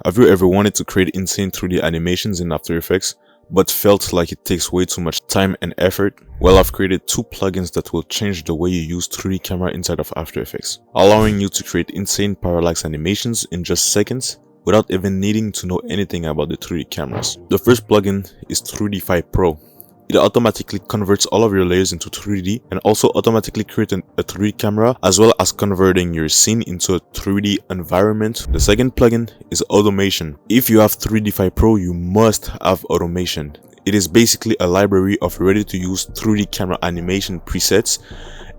Have you ever wanted to create insane 3D animations in After Effects, but felt like it takes way too much time and effort? Well, I've created two plugins that will change the way you use 3D camera inside of After Effects, allowing you to create insane parallax animations in just seconds without even needing to know anything about the 3D cameras. The first plugin is 3D5 Pro. It automatically converts all of your layers into 3D and also automatically creates a 3D camera, as well as converting your scene into a 3D environment. The second plugin is Automation. If you have 3D5 Pro, you must have Automation. It is basically a library of ready-to-use 3D camera animation presets,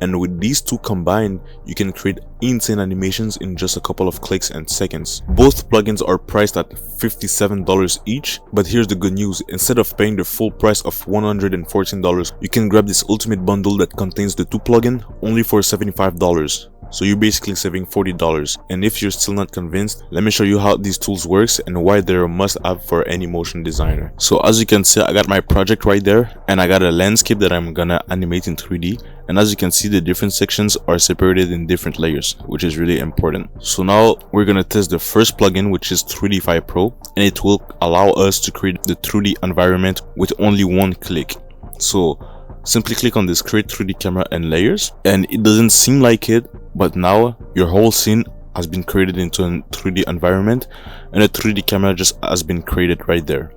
and with these two combined, you can create insane animations in just a couple of clicks and seconds. Both plugins are priced at $57 each, but here's the good news: instead of paying the full price of $114, you can grab this ultimate bundle that contains the two plugins only for $75. So you're basically saving $40. And if you're still not convinced, let me show you how these tools works and why they're a must-have for any motion designer. So as you can see, I got my project right there, and I got a landscape that I'm gonna animate in 3D. And as you can see, the different sections are separated in different layers, which is really important. So now we're gonna test the first plugin, which is 3D5 Pro, and it will allow us to create the 3D environment with only one click. So simply click on this create 3D camera and layers, and it doesn't seem like it, but now your whole scene has been created into a 3D environment, and a 3D camera just has been created right there.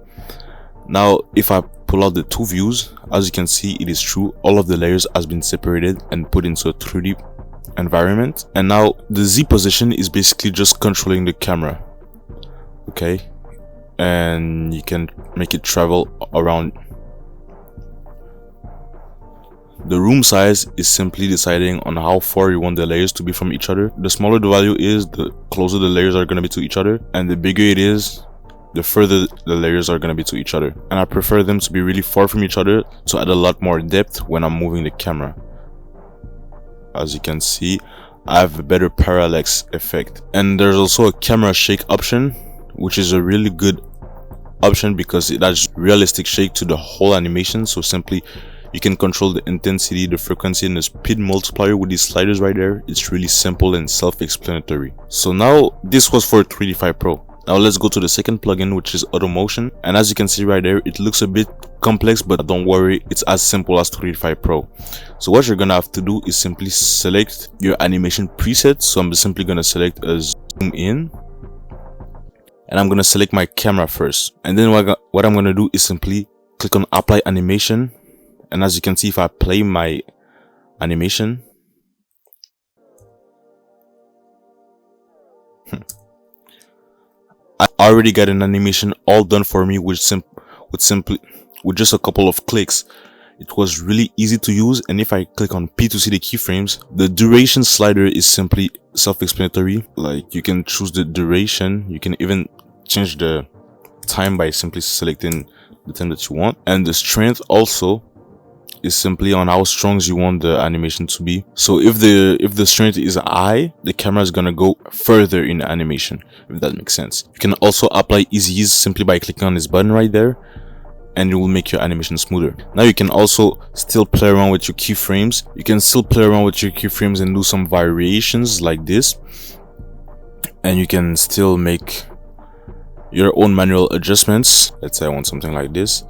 Now if I pull out the two views, as you can see, it is true, all of the layers has been separated and put into a 3D environment. And now the Z position is basically just controlling the camera, okay, and you can make it travel around. The room size is simply deciding on how far you want the layers to be from each other. The smaller the value is, the closer the layers are going to be to each other, and the bigger it is, the further the layers are going to be to each other. And I prefer them to be really far from each other to add a lot more depth when I'm moving the camera. As you can see, I have a better parallax effect. And there's also a camera shake option, which is a really good option because it adds realistic shake to the whole animation. So simply you can control the intensity, the frequency, and the speed multiplier with these sliders right there. It's really simple and self-explanatory. So now this was for 3D5 Pro. Now let's go to the second plugin, which is Automotion. And as you can see right there, it looks a bit complex, but don't worry, it's as simple as 3D5 Pro. So what you're gonna have to do is simply select your animation preset. So I'm simply gonna select a zoom in, and I'm gonna select my camera first. And then what I'm gonna do is simply click on apply animation. And as you can see, if I play my animation, I already got an animation all done for me with just a couple of clicks. It was really easy to use, and if I click on P to see the keyframes, the duration slider is simply self-explanatory. Like, you can choose the duration, you can even change the time by simply selecting the time that you want, and the strength also is simply on how strong you want the animation to be. So if the strength is high, the camera is gonna go further in the animation, if that makes sense. You can also apply easy ease simply by clicking on this button right there, and it will make your animation smoother. Now you can also still play around with your keyframes. You can still play around with your keyframes and do some variations like this, and you can still make your own manual adjustments. Let's say I want something like this,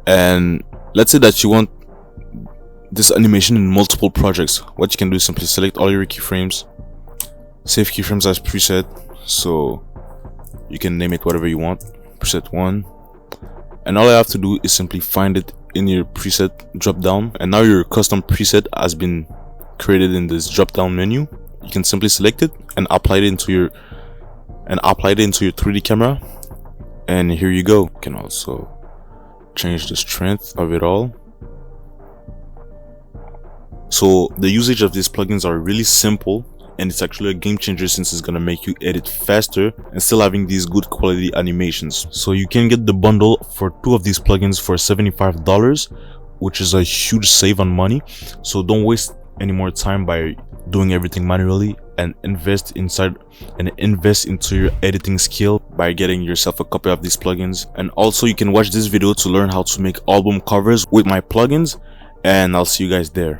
and let's say that you want this animation in multiple projects. What you can do is simply select all your keyframes, save keyframes as preset, so you can name it whatever you want, preset 1, and all I have to do is simply find it in your preset drop down, and now your custom preset has been created in this drop down menu. You can simply select it and apply it into your 3D camera, and here you go. You can also change the strength of it all. So the usage of these plugins are really simple, and it's actually a game changer since it's gonna make you edit faster and still having these good quality animations. So you can get the bundle for two of these plugins for $75, which is a huge save on money. So don't waste any more time by doing everything manually, and invest into your editing skill by getting yourself a copy of these plugins. And also you can watch this video to learn how to make album covers with my plugins, and I'll see you guys there.